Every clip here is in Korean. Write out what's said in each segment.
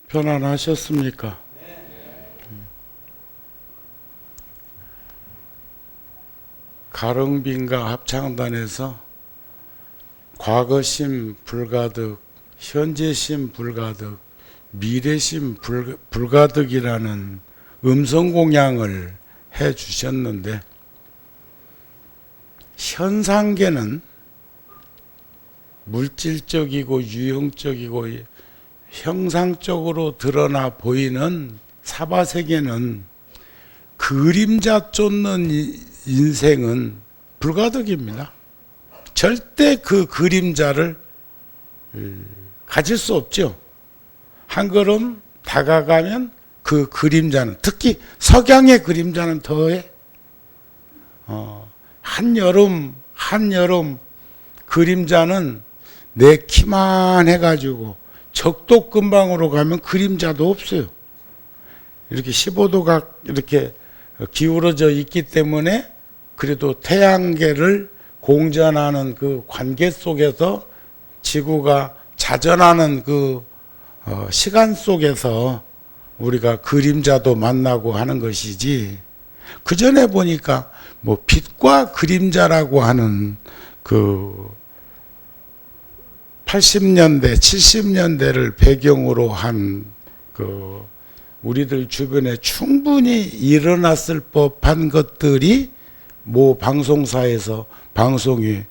편안하셨습니까? 가릉빈가 합창단에서 과거심 불가득, 현재심 불가득, 미래심 불가득이라는 음성공양을 해 주셨는데, 현상계는 물질적이고 유형적이고 형상적으로 드러나 보이는 사바세계는 그림자 쫓는 인생은 불가득입니다. 절대 그 그림자를 가질 수 없죠. 한 걸음 다가가면 그 그림자는, 특히 석양의 그림자는 더해. 한여름 그림자는 내 키만 해가지고 적도 근방으로 가면 그림자도 없어요. 이렇게 15도가 이렇게 기울어져 있기 때문에 그래도 태양계를 공전하는 그 관계 속에서 지구가 자전하는 그 시간 속에서 우리가 그림자도 만나고 하는 것이지, 그 전에 보니까 뭐 빛과 그림자라고 하는 그 80년대, 70년대를 배경으로 한 그 우리들 주변에 충분히 일어났을 법한 것들이 모 방송사에서 방송이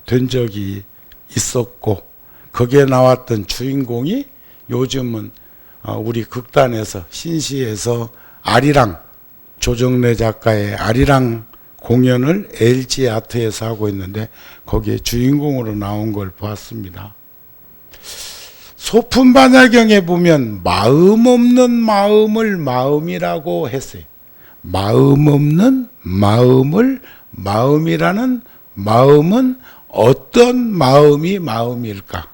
된 적이 있었고, 거기에 나왔던 주인공이 요즘은 우리 극단에서 신시에서 아리랑, 조정래 작가의 아리랑 공연을 LG 아트에서 하고 있는데 거기에 주인공으로 나온 걸 보았습니다. 소품반야경에 보면 마음 없는 마음을 마음이라고 했어요. 마음 없는 마음을 마음이라는 마음은 어떤 마음이 마음일까?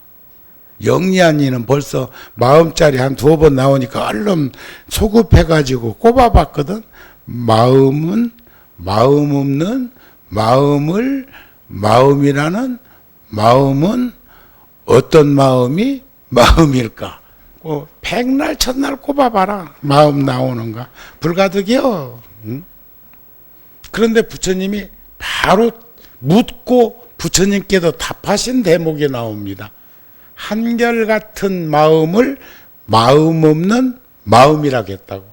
영리한이는 벌써 마음자리 한 2번 나오니까 얼른 소급해가지고 꼽아봤거든. 마음은 마음 없는 마음을 마음이라는 마음은 어떤 마음이 마음일까? 백날 첫날 꼽아봐라. 마음 나오는가? 불가득이요. 응? 그런데 부처님이 바로 묻고 부처님께도 답하신 대목이 나옵니다. 한결같은 마음을 마음 없는 마음이라고 했다고.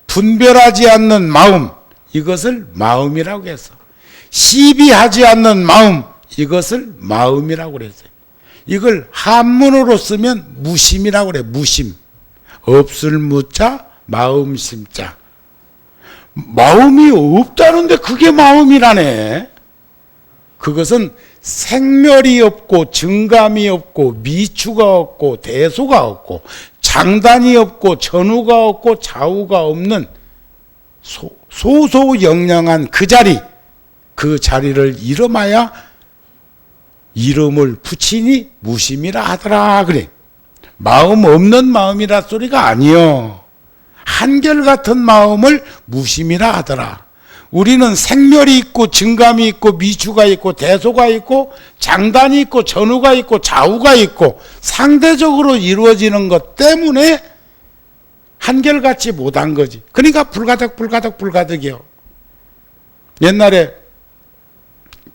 분별하지 않는 마음, 이것을 마음이라고 했어. 시비하지 않는 마음, 이것을 마음이라고 그랬어요. 이걸 한문으로 쓰면 무심이라고 그래. 무심. 없을 무자, 마음 심자. 마음이 없다는데 그게 마음이라네. 그것은 생멸이 없고 증감이 없고 미추가 없고 대소가 없고 장단이 없고 전후가 없고 좌우가 없는 소소영량한 그 자리, 그 자리를 이름하여 이름을 붙이니 무심이라 하더라 그래. 마음 없는 마음이라 소리가 아니요. 한결같은 마음을 무심이라 하더라. 우리는 생멸이 있고 증감이 있고 미추가 있고 대소가 있고 장단이 있고 전후가 있고 좌우가 있고 상대적으로 이루어지는 것 때문에 한결같이 못한 거지. 그러니까 불가득이요. 옛날에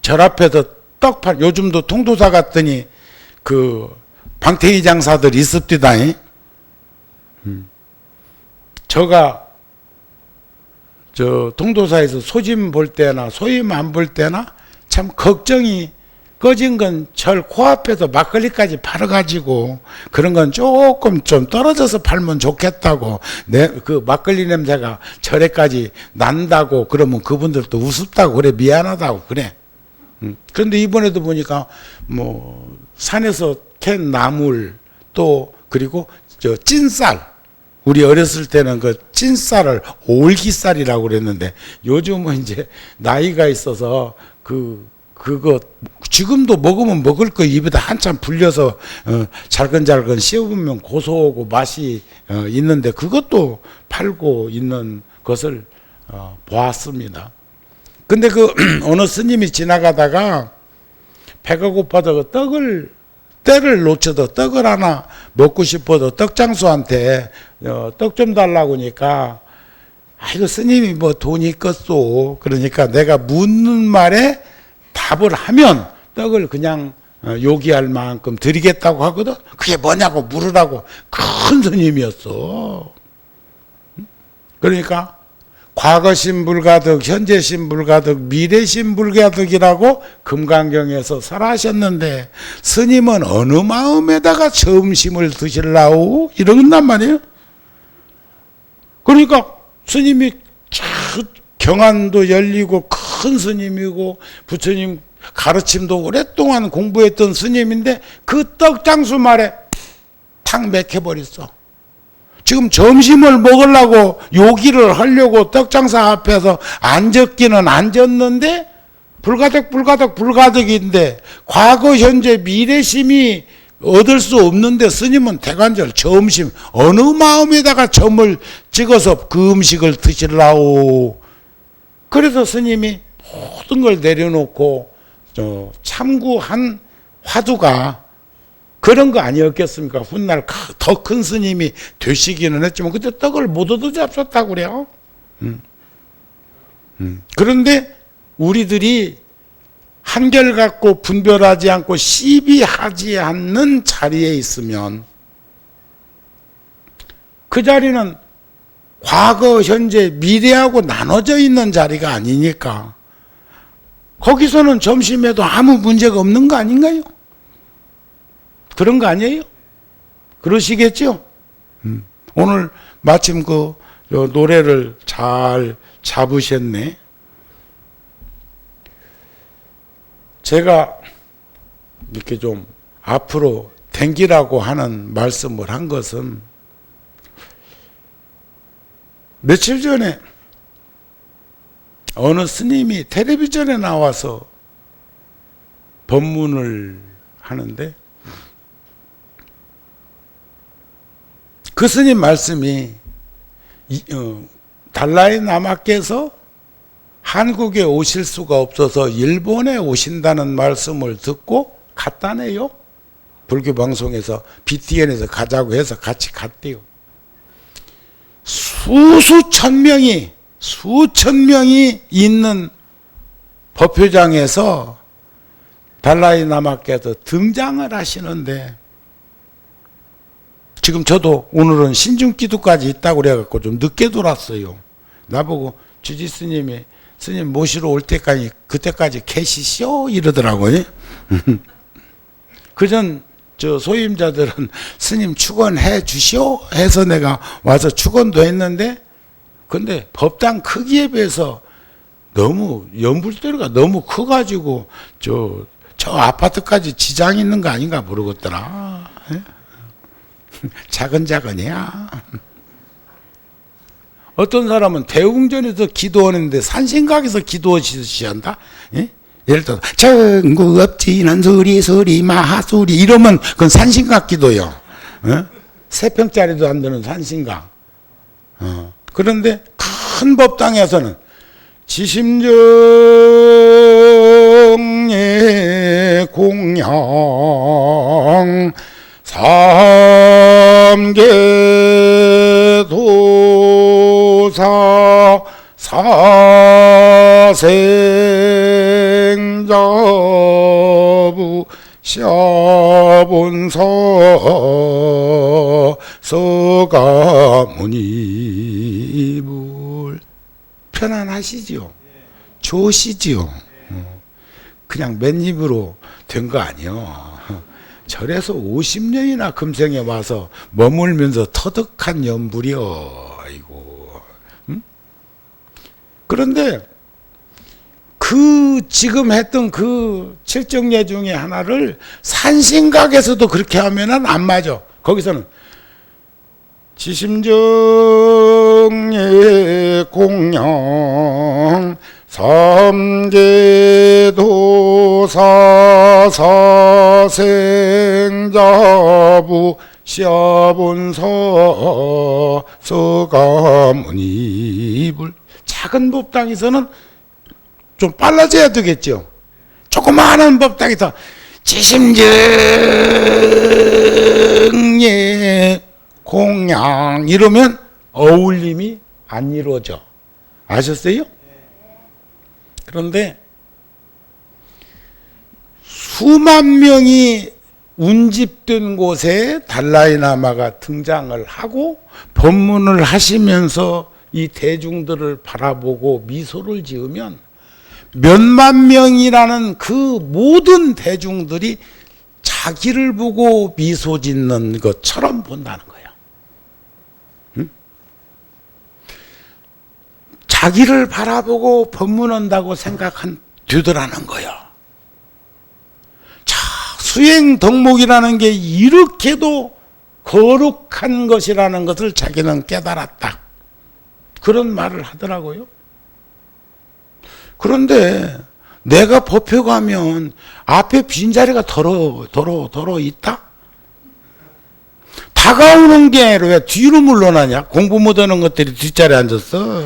절 앞에서 떡팔, 요즘도 통도사 갔더니 그 방태희 장사들 있습디다. 저가 저 통도사에서 소짐 볼 때나 소임 안 볼 때나 참 걱정이, 꺼진 건 절 코앞에서 막걸리까지 팔아가지고 그런 건 조금 좀 떨어져서 팔면 좋겠다고, 그 막걸리 냄새가 절에까지 난다고 그러면 그분들도 우습다고 그래, 미안하다고 그래. 그런데 이번에도 보니까 뭐 산에서 캔 나물, 또 그리고 저 찐쌀, 우리 어렸을 때는 그 찐쌀을 올기쌀이라고 그랬는데 요즘은 이제 나이가 있어서 그거 지금도 먹으면 먹을 거 입에다 한참 불려서 잘근잘근 씹으면 고소하고 맛이 있는데 그것도 팔고 있는 것을 보았습니다. 근데 그 어느 스님이 지나가다가 배가 고파서 그 때를 놓쳐도 떡을 하나 먹고 싶어도 떡장수한테 떡 좀 달라고 하니까 아이고 스님이 뭐 돈이 있겠소. 그러니까 내가 묻는 말에 답을 하면 떡을 그냥 요기할 만큼 드리겠다고 하거든. 그게 뭐냐고 물으라고. 큰 스님이었어. 그러니까 과거신 불가득, 현재신 불가득, 미래신 불가득이라고 금강경에서 설하셨는데 스님은 어느 마음에다가 점심을 드실라우? 이런단 말이에요. 그러니까 스님이 경안도 열리고 큰 스님이고 부처님 가르침도 오랫동안 공부했던 스님인데 그 떡장수 말에 탁 맥혀버렸어. 지금 점심을 먹으려고 요기를 하려고 떡장사 앞에서 앉았기는 앉았는데 불가득인데 과거 현재 미래심이 얻을 수 없는데 스님은 대관절 점심 어느 마음에다가 점을 찍어서 그 음식을 드시려고. 그래서 스님이 모든 걸 내려놓고 참구한 화두가 그런 거 아니었겠습니까? 훗날 더 큰 스님이 되시기는 했지만 그때 떡을 못 얻어 잡섰다고 그래요. 그런데 우리들이 한결같고 분별하지 않고 시비하지 않는 자리에 있으면 그 자리는 과거, 현재, 미래하고 나눠져 있는 자리가 아니니까 거기서는 점심에도 아무 문제가 없는 거 아닌가요? 그런 거 아니에요? 그러시겠죠? 오늘 마침 그 노래를 잘 잡으셨네. 제가 이렇게 좀 앞으로 댕기라고 하는 말씀을 한 것은 며칠 전에 어느 스님이 텔레비전에 나와서 법문을 하는데 그 스님 말씀이 달라이 라마께서 한국에 오실 수가 없어서 일본에 오신다는 말씀을 듣고 갔다네요. 불교 방송에서 BTN에서 가자고 해서 같이 갔대요. 수천 명이 있는 법회장에서 달라이 라마께서 등장을 하시는데 지금 저도 오늘은 신중기도까지 있다고 그래갖고 좀 늦게 돌았어요. 나보고 주지 스님이 스님 모시러 올 때까지 그때까지 계시시오 이러더라고요. 그전 저 소임자들은 스님 축원해 주시오 해서 내가 와서 축원도 했는데 근데 법당 크기에 비해서 너무 연불대로가 너무 커가지고 저 아파트까지 지장 있는 거 아닌가 모르겠더라. 자근자근이야. 어떤 사람은 대웅전에서 기도하는데 산신각에서 기도하시듯이 한다? 예? 예를 들어 전구 엎지는 소리 마하소리 이러면 그건 산신각 기도요. 어? 3평짜리도 안 되는 산신각. 그런데 큰 법당에서는 지심정의 공양 삼계도사 사생자부 샤본서 서가무니불 편안하시지요? 좋으시지요? 그냥 맨입으로 된 거 아니요. 절에서 50년이나 금생에 와서 머물면서 터득한 연불이요. 아이고. 그런데 그 지금 했던 그 칠정예 중에 하나를 산신각에서도 그렇게 하면은 안 맞아. 거기서는 지심정예 공양 삼계도사 사생자부 시아본서 서가무니불 작은 법당에서는 좀 빨라져야 되겠죠. 조그마한 법당에서 지심정예 공양 이러면 어울림이 안 이루어져. 아셨어요? 그런데 수만 명이 운집된 곳에 달라이라마가 등장을 하고 법문을 하시면서 이 대중들을 바라보고 미소를 지으면 몇만 명이라는 그 모든 대중들이 자기를 보고 미소 짓는 것처럼 본다는 거예요. 응? 자기를 바라보고 법문한다고 생각한 뒤더라는 거예요. 자, 수행 덕목이라는 게 이렇게도 거룩한 것이라는 것을 자기는 깨달았다. 그런 말을 하더라고요. 그런데 내가 법회 가면 앞에 빈자리가 더러 있다? 다가오는 게 왜 뒤로 물러나냐? 공부 못하는 것들이 뒷자리에 앉았어.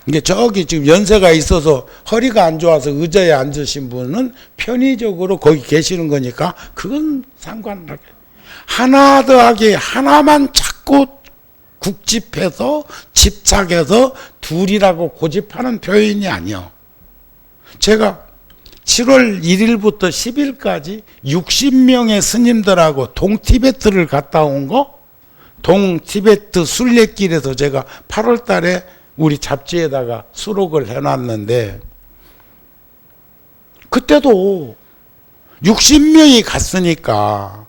이게 저기 지금 연세가 있어서 허리가 안 좋아서 의자에 앉으신 분은 편의적으로 거기 계시는 거니까 그건 상관없게 하나 더하기 하나만 찾고 국집해서 집착해서 둘이라고 고집하는 표현이 아니요. 제가 7월 1일부터 10일까지 60명의 스님들하고 동티베트를 갔다 온 거, 동티베트 순례길에서 제가 8월 달에 우리 잡지에다가 수록을 해놨는데, 그때도 60명이 갔으니까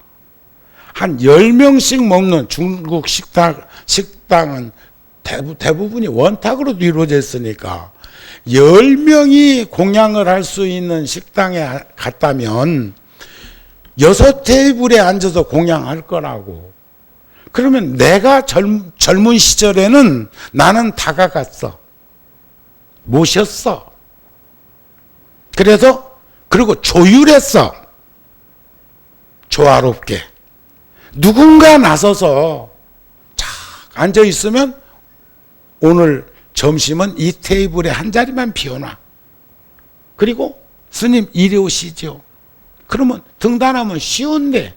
한 10명씩 먹는 중국 식당은 대부분이 원탁으로 이루어져 있으니까 10명이 공양을 할 수 있는 식당에 갔다면 6테이블에 앉아서 공양할 거라고. 그러면 내가 젊은 시절에는 나는 다가갔어. 모셨어. 그리고 조율했어. 조화롭게. 누군가 나서서 쫙 앉아 있으면 오늘 점심은 이 테이블에 한 자리만 비워놔. 그리고 스님 이리 오시죠. 그러면 등단하면 쉬운데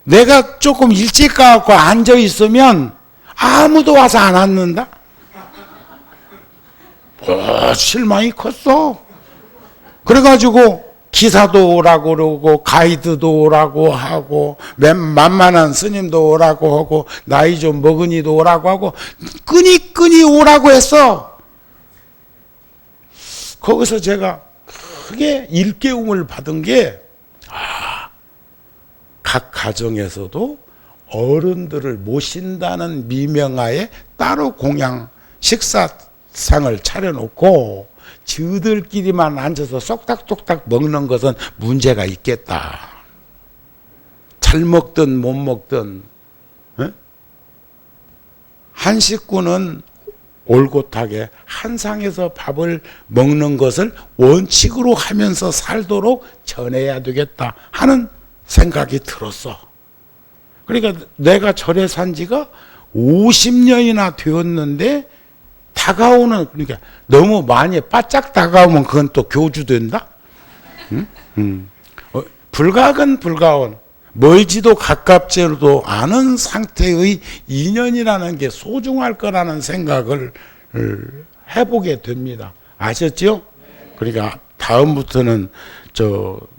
내가 조금 일찍 가고 앉아 있으면 아무도 와서 안 앉는다? 실망이 컸어. 그래가지고 기사도 오라고 그러고 가이드도 오라고 하고 만만한 스님도 오라고 하고 나이 좀 먹은이도 오라고 하고 끈이 오라고 했어. 거기서 제가 크게 일깨움을 받은 게 각 가정에서도 어른들을 모신다는 미명하에 따로 공양 식사상을 차려놓고 저들끼리만 앉아서 쏙닥쏙닥 먹는 것은 문제가 있겠다. 잘 먹든 못 먹든 한 식구는 올곧하게 한 상에서 밥을 먹는 것을 원칙으로 하면서 살도록 전해야 되겠다 하는 생각이 들었어. 그러니까 내가 절에 산 지가 50년이나 되었는데 다가오는, 그러니까 너무 많이 바짝 다가오면 그건 또 교주된다? 불가근 불가온, 멀지도 가깝지도 않은 상태의 인연이라는 게 소중할 거라는 생각을 해보게 됩니다. 아셨죠? 그러니까 다음부터는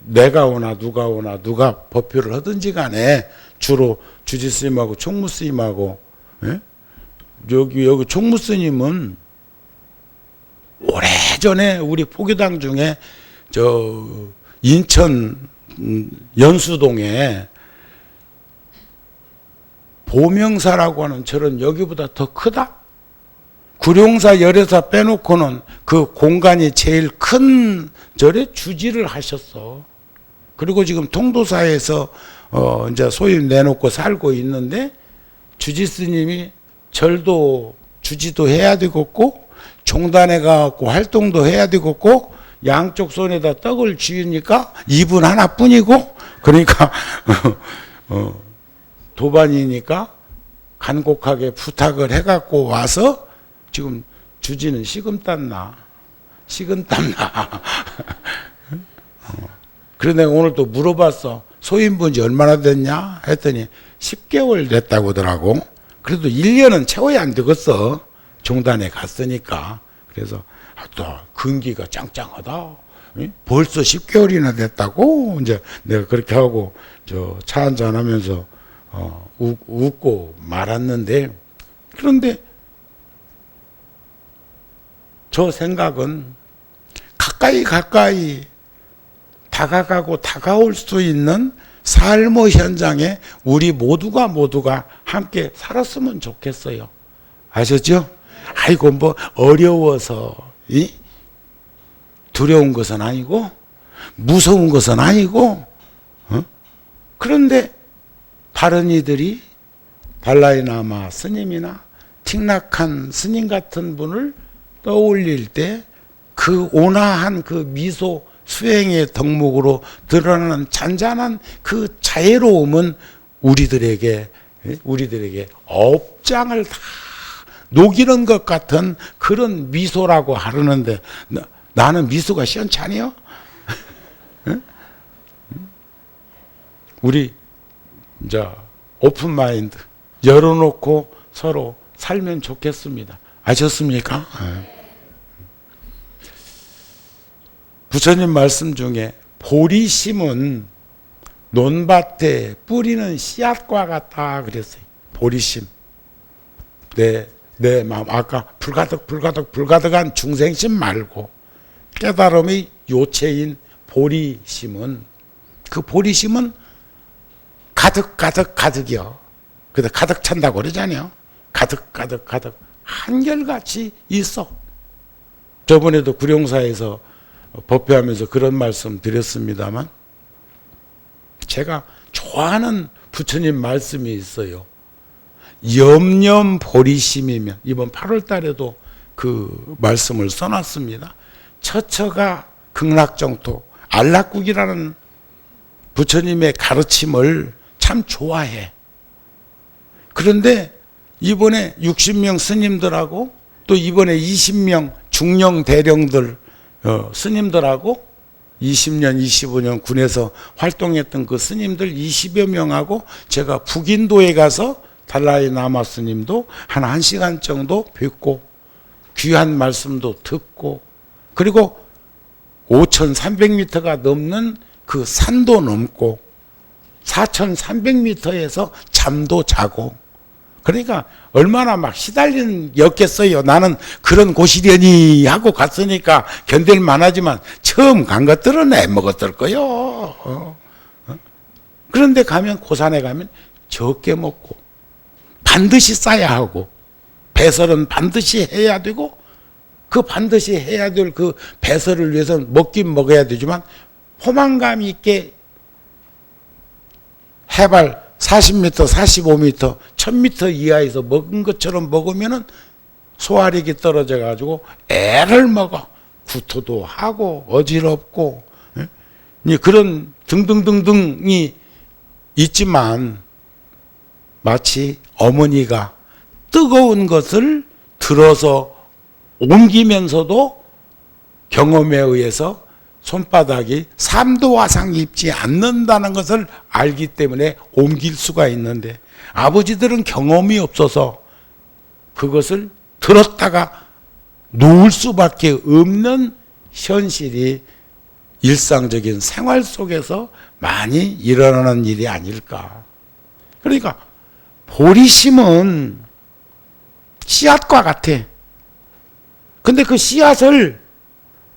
내가 오나 누가 법표를 하든지 간에 주로 주지스님하고 총무스님하고, 예? 여기 총무스님은 오래전에 우리 포교당 중에 인천 연수동에 보명사라고 하는 절은 여기보다 더 크다? 구룡사 열애사 빼놓고는 그 공간이 제일 큰 절에 주지를 하셨어. 그리고 지금 통도사에서 이제 소임 내놓고 살고 있는데 주지 스님이 절도 주지도 해야 되겠고 종단에 가고 활동도 해야 되겠고 양쪽 손에다 떡을 쥐으니까 입은 하나뿐이고 그러니까 도반이니까 간곡하게 부탁을 해갖고 와서 지금 주지는 식은땀 나. 그래서 내가 오늘 또 물어봤어. 소임 본 지 얼마나 됐냐? 했더니 10개월 됐다고 하더라고. 그래도 1년은 채워야 안 되겠어. 종단에 갔으니까. 그래서 또 근기가 짱짱하다. 벌써 10개월이나 됐다고. 이제 내가 그렇게 하고 저 차 한잔 하면서 웃고 말았는데, 그런데 저 생각은 가까이 다가가고 다가올 수 있는 삶의 현장에 우리 모두가 함께 살았으면 좋겠어요. 아셨죠? 아이고 뭐 어려워서 두려운 것은 아니고 무서운 것은 아니고, 그런데 다른 이들이 달라이라마 스님이나 틱낙한 스님 같은 분을 떠올릴 때 그 온화한 그 미소 수행의 덕목으로 드러나는 잔잔한 그 자애로움은 우리들에게 업장을 다 녹이는 것 같은 그런 미소라고 하려는데, 나는 미소가 시원찮아요? 우리 이제 오픈 마인드 열어놓고 서로 살면 좋겠습니다. 아셨습니까? 부처님 말씀 중에 보리심은 논밭에 뿌리는 씨앗과 같다 그랬어요. 보리심. 내 마음, 아까 불가득한 중생심 말고 깨달음의 요체인 보리심은, 그 보리심은 가득이요. 그래서 가득 찬다고 그러잖아요. 가득 한결같이 있어. 저번에도 구룡사에서 법회하면서 그런 말씀 드렸습니다만, 제가 좋아하는 부처님 말씀이 있어요. 염념보리심이면, 이번 8월 달에도 그 말씀을 써놨습니다. 처처가 극락정토 안락국이라는 부처님의 가르침을 참 좋아해. 그런데 이번에 60명 스님들하고 또 이번에 20명 중령 대령들 스님들하고 20년, 25년 군에서 활동했던 그 스님들 20여 명하고 제가 북인도에 가서 달라이라마 스님도 한 1시간 정도 뵙고 귀한 말씀도 듣고, 그리고 5,300m가 넘는 그 산도 넘고 4,300m에서 잠도 자고, 그러니까 얼마나 막 시달렸겠어요. 나는 그런 곳이려니 하고 갔으니까 견딜 만하지만 처음 간 것들은 애먹었을 거요. 그런데 가면 고산에 가면 적게 먹고 반드시 싸야 하고 배설은 반드시 해야 되고, 그 반드시 해야 될 그 배설을 위해서는 먹긴 먹어야 되지만 포만감 있게 해발 40m, 45m, 1000m 이하에서 먹은 것처럼 먹으면은 소화력이 떨어져 가지고 애를 먹어. 구토도 하고 어지럽고 그런 등등등등이 있지만, 마치 어머니가 뜨거운 것을 들어서 옮기면서도 경험에 의해서 손바닥이 3도 화상 입지 않는다는 것을 알기 때문에 옮길 수가 있는데, 아버지들은 경험이 없어서 그것을 들었다가 놓을 수밖에 없는 현실이 일상적인 생활 속에서 많이 일어나는 일이 아닐까. 그러니까 보리심은 씨앗과 같아. 근데 그 씨앗을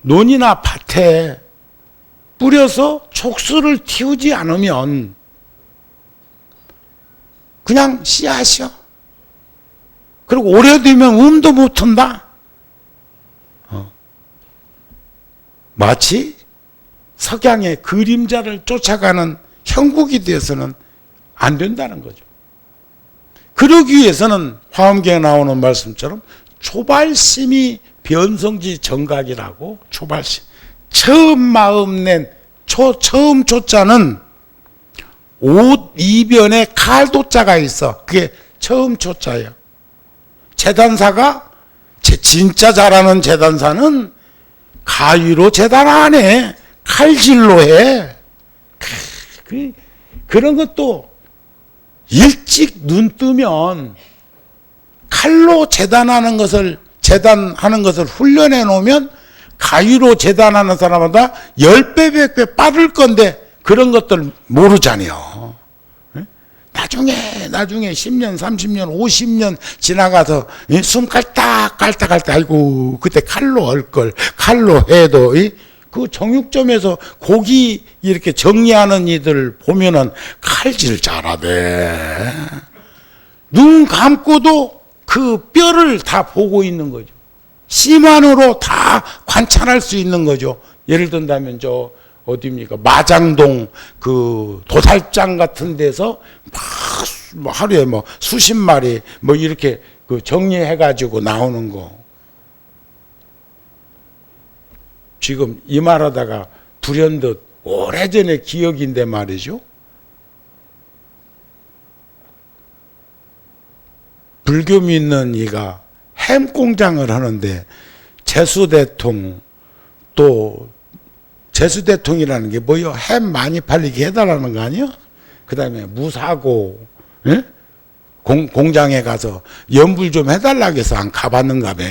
논이나 밭에 뿌려서 촉수를 틔우지 않으면 그냥 씨앗이요. 그리고 오래되면 음도 못 튼다. 마치 석양의 그림자를 쫓아가는 형국이 되어서는 안 된다는 거죠. 그러기 위해서는 화엄경에 나오는 말씀처럼 초발심이 변성지 정각이라고, 초발심. 처음 마음 낸 처음 초자는 옷 이변에 칼도자가 있어. 그게 처음 초자예요. 재단사가 진짜 잘하는 재단사는 가위로 재단 안 해. 칼질로 해. 그런 것도 일찍 눈 뜨면 칼로 재단하는 것을 훈련해 놓으면 가위로 재단하는 사람보다 10배, 100배 빠를 건데 그런 것들 모르잖아요. 나중에 10년, 30년, 50년 지나가서 숨 깔딱 아이고 그때 칼로 할 걸, 칼로 해도 그 정육점에서 고기 이렇게 정리하는 이들 보면은 칼질 잘하대. 눈 감고도 그 뼈를 다 보고 있는 거죠. 심한으로 다 관찰할 수 있는 거죠. 예를 든다면 어디입니까? 마장동 그 도살장 같은 데서 막 하루에 수십 마리 이렇게 그 정리해 가지고 나오는 거. 지금 이 말하다가 불현듯 오래전의 기억인데 말이죠. 불교 믿는 이가 햄 공장을 하는데 제수대통 또 제수대통이라는 게 뭐요? 햄 많이 팔리게 해달라는 거 아니요? 그 다음에 무사고 공장에 가서 연불 좀 해달라고 해서 안 가봤는가 봐.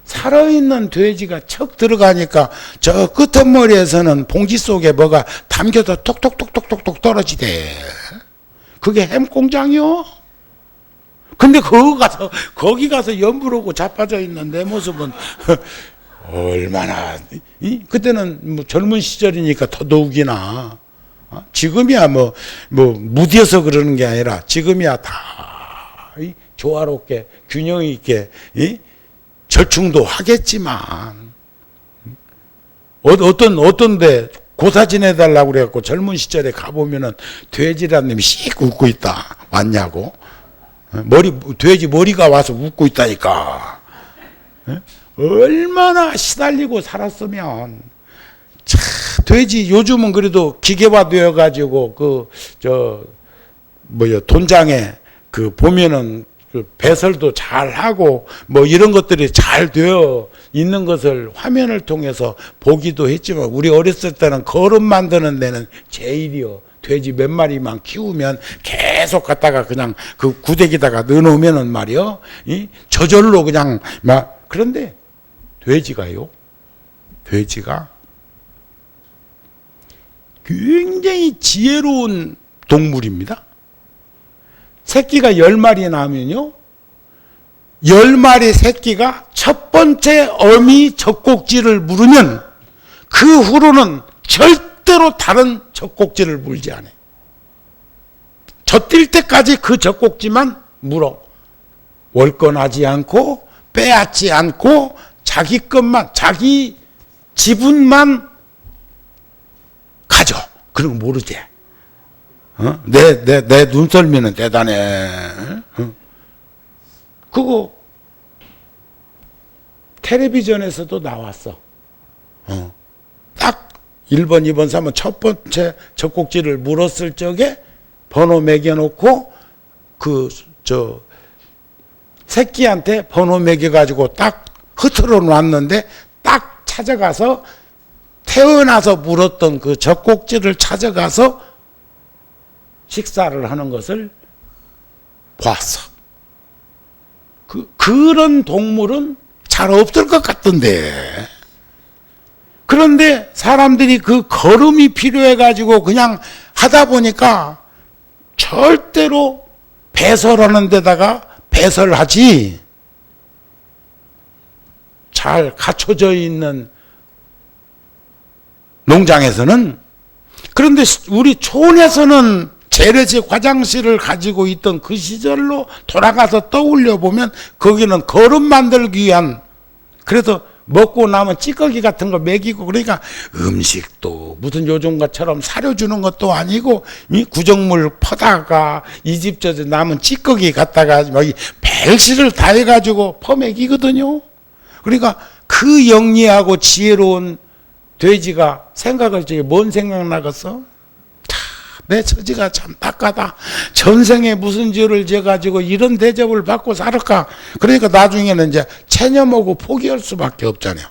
살아있는 돼지가 척 들어가니까 저 끄트머리에서는 봉지 속에 뭐가 담겨서 톡톡톡톡톡 떨어지대. 그게 햄 공장이요? 근데 거기 가서 연불하고 자빠져 있는 내 모습은 얼마나, 그때는 젊은 시절이니까 더더욱이나, 지금이야 무디어서 그러는 게 아니라 지금이야 다 조화롭게 균형 있게 절충도 하겠지만, 어떤데 고사 지내달라고 그래갖고 젊은 시절에 가보면은 돼지라는 놈이 씩 웃고 있다. 왔냐고. 돼지 머리가 와서 웃고 있다니까. 얼마나 시달리고 살았으면. 돼지 요즘은 그래도 기계화 되어 가지고 돈장에 보면은 배설도 잘 하고 이런 것들이 잘 되어 있는 것을 화면을 통해서 보기도 했지만, 우리 어렸을 때는 거름 만드는 데는 제일이요. 돼지 몇 마리만 키우면 계속 갖다가 그냥 그 구데기다가 넣어놓으면은 말이요, 저절로 그냥 그런데 돼지가 굉장히 지혜로운 동물입니다. 새끼가 10마리 나면요, 10마리 새끼가 첫 번째 어미 젖꼭지를 물으면 그 후로는 절대로 다른 젖꼭지를 물지 않아요. 젖뛸 때까지 그 젖꼭지만 물어. 월권하지 않고 빼앗지 않고 자기 것만, 자기 지분만 가져. 그런 거 모르지. 내 눈썰미는 대단해. 그거 텔레비전에서도 나왔어. 딱 1번, 2번, 3번 첫 번째 젖꼭지를 물었을 적에 번호 매겨놓고 새끼한테 번호 매겨가지고 딱 흐트러 놨는데 딱 찾아가서 태어나서 물었던 그 젖꼭지를 찾아가서 식사를 하는 것을 보았어. 그런 동물은 잘 없을 것 같던데. 그런데 사람들이 그 걸음이 필요해가지고 그냥 하다 보니까 절대로 배설하는 데다가 배설하지, 잘 갖춰져 있는 농장에서는. 그런데 우리 촌에서는 재래식 화장실을 가지고 있던 그 시절로 돌아가서 떠올려 보면 거기는 거름 만들기 위한, 그래서 먹고 나면 찌꺼기 같은 거 먹이고, 그러니까 음식도 무슨 요즘같처럼 사려주는 것도 아니고 이 구정물 퍼다가 이 집 저 남은 찌꺼기 갖다가 벨시를 다 해가지고 퍼먹이거든요. 그러니까 그 영리하고 지혜로운 돼지가 생각할 적에 뭔 생각 나겠어? 내 처지가 참 딱하다. 전생에 무슨 죄를 져가지고 이런 대접을 받고 살을까? 그러니까 나중에는 이제 체념하고 포기할 수밖에 없잖아요.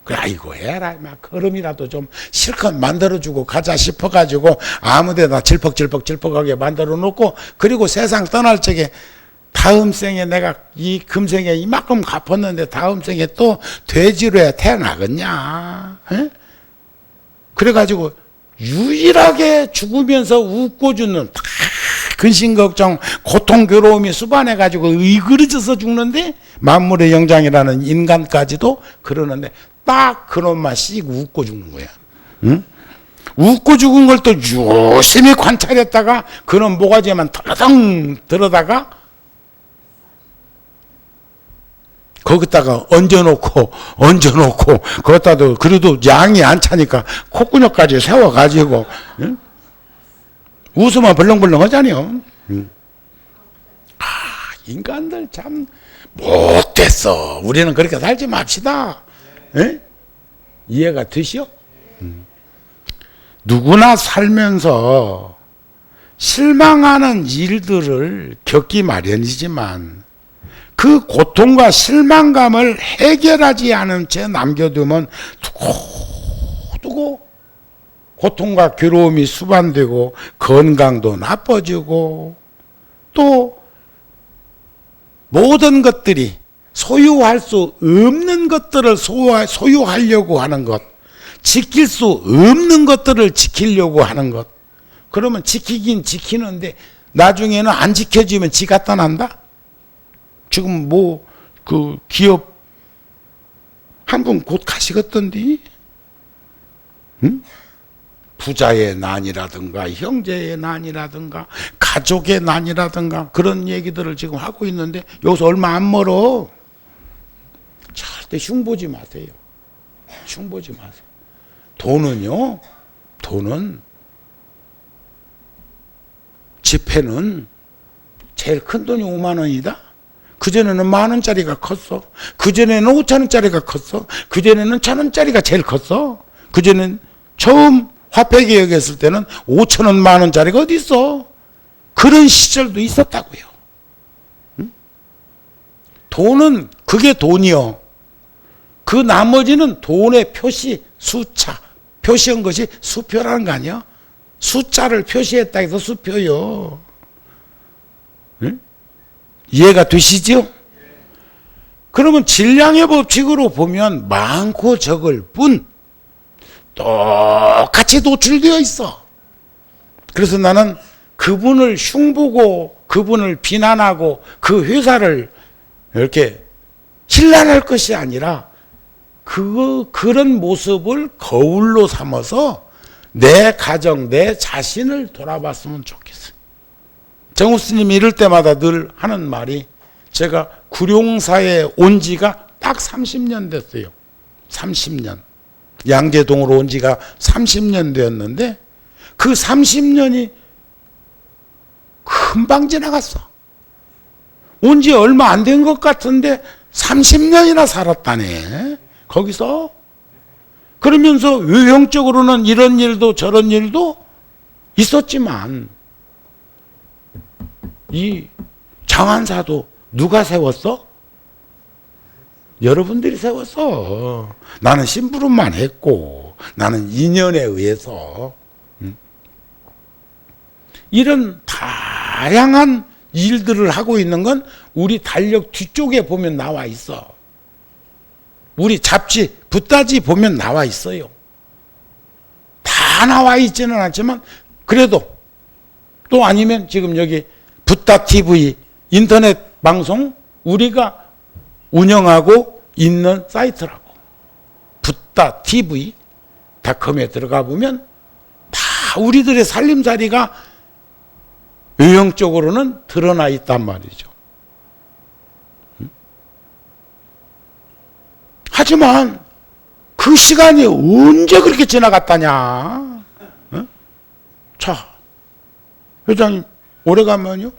그래, 아이고, 해라. 막, 걸음이라도 좀 실컷 만들어주고 가자 싶어가지고 아무 데나 질퍽질퍽하게 만들어 놓고, 그리고 세상 떠날 적에 다음 생에 내가 이 금생에 이만큼 갚았는데 다음 생에 또 돼지로 해 태어나겠냐? 에? 그래가지고 유일하게 죽으면서 웃고 죽는, 다 근심 걱정 고통 괴로움이 수반해가지고 의그러져서 죽는데, 만물의 영장이라는 인간까지도 그러는데 딱 그놈만 씩 웃고 죽는 거야. 응? 웃고 죽은 걸 또 유심히 관찰했다가 그놈 모가지에만 덜렁 들어다가 거기다가 얹어놓고 거기다도 그래도 양이 안 차니까 콧구녕까지 세워가지고, 응? 웃으면 벌렁벌렁 하잖아요. 아, 인간들 참 못됐어. 우리는 그렇게 살지 맙시다. 에? 이해가 되시오? 누구나 살면서 실망하는 일들을 겪기 마련이지만 그 고통과 실망감을 해결하지 않은 채 남겨두면 두고 고통과 괴로움이 수반되고 건강도 나빠지고, 또 모든 것들이 소유할 수 없는 것들을 소유하려고 하는 것, 지킬 수 없는 것들을 지키려고 하는 것, 그러면 지키긴 지키는데 나중에는 안 지켜지면 지가 떠난다? 지금 뭐 그 기업 한 분 곧 가시겠던데? 응? 부자의 난이라든가 형제의 난이라든가 가족의 난이라든가 그런 얘기들을 지금 하고 있는데 여기서 얼마 안 멀어. 절대 흉보지 마세요. 흉보지 마세요. 돈은요, 돈은, 지폐는 제일 큰 돈이 5만 원이다. 그전에는 만 원짜리가 컸어. 그전에는 5천 원짜리가 컸어. 그전에는 1,000 원짜리가 제일 컸어. 그전엔 처음 화폐개혁했을 때는 5천 원, 만 원짜리가 어디 있어? 그런 시절도 있었다고요. 응? 돈은 그게 돈이요. 그 나머지는 돈의 표시, 숫자, 표시한 것이 수표라는 거 아니야? 숫자를 표시했다 해서 수표요. 응? 이해가 되시죠? 그러면 질량의 법칙으로 보면 많고 적을 뿐 똑같이 노출되어 있어. 그래서 나는 그분을 흉보고 그분을 비난하고 그 회사를 이렇게 힐난할 것이 아니라 그런 모습을 거울로 삼아서 내 가정, 내 자신을 돌아봤으면 좋겠어요. 정우 스님이 이럴 때마다 늘 하는 말이, 제가 구룡사에 온 지가 딱 30년 됐어요. 30년. 양재동으로 온 지가 30년 되었는데 그 30년이 금방 지나갔어. 온 지 얼마 안 된 것 같은데 30년이나 살았다네. 거기서. 그러면서 외형적으로는 이런 일도 저런 일도 있었지만 이 장안사도 누가 세웠어? 여러분들이 세웠어. 나는 심부름만 했고, 나는 인연에 의해서. 이런 다양한 일들을 하고 있는 건 우리 달력 뒤쪽에 보면 나와 있어. 우리 잡지, 붓다지 보면 나와 있어요. 다 나와 있지는 않지만 그래도, 또 아니면 지금 여기 붓다 TV 인터넷 방송 우리가 운영하고 있는 사이트라고. 붓다 TV.com에 들어가 보면 다 우리들의 살림살이가 외형적으로는 드러나 있단 말이죠. 하지만 그 시간이 언제 그렇게 지나갔다냐? 어? 자, 회장님 오래간만이요?